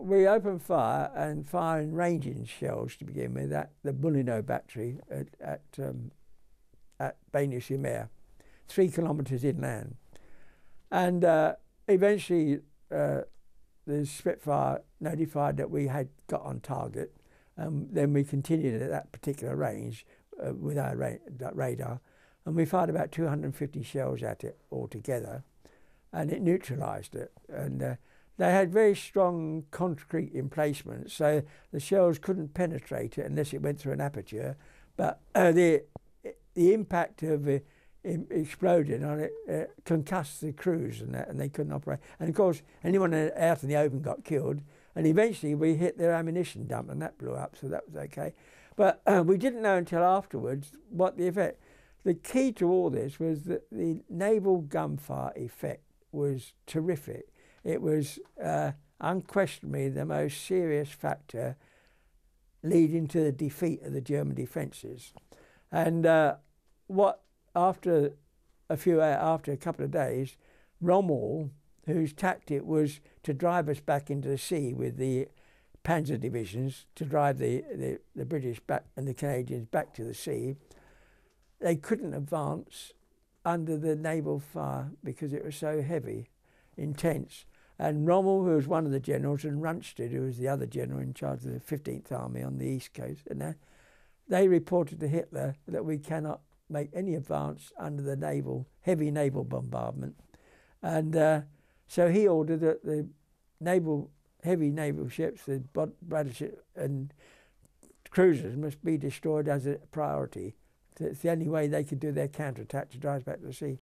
we opened fire and firing ranging shells to begin with at the Molyneux battery at Baignes-sur-Mer, 3 kilometres inland. And eventually the Spitfire notified that we had got on target. Then we continued at that particular range with our radar, and we fired about 250 shells at it altogether, and it neutralised it. And they had very strong concrete emplacements, so the shells couldn't penetrate it unless it went through an aperture. But the impact of exploding on it concussed the crews and that, and they couldn't operate. And of course, anyone out in the open got killed. And eventually we hit their ammunition dump, and that blew up, so that was okay. But we didn't know until afterwards what the effect. The key to all this was that the naval gunfire effect was terrific. It was unquestionably the most serious factor leading to the defeat of the German defences. And after a couple of days, Rommel, whose tactic was to drive us back into the sea with the Panzer divisions, to drive the British back and the Canadians back to the sea, they couldn't advance under the naval fire because it was so heavy, intense. And Rommel, who was one of the generals, and Rundstedt, who was the other general in charge of the 15th Army on the East Coast, and they reported to Hitler that we cannot make any advance under the heavy naval bombardment. And so he ordered that the heavy naval ships, the battleship and cruisers, must be destroyed as a priority. It's the only way they could do their counterattack to drive us back to the sea.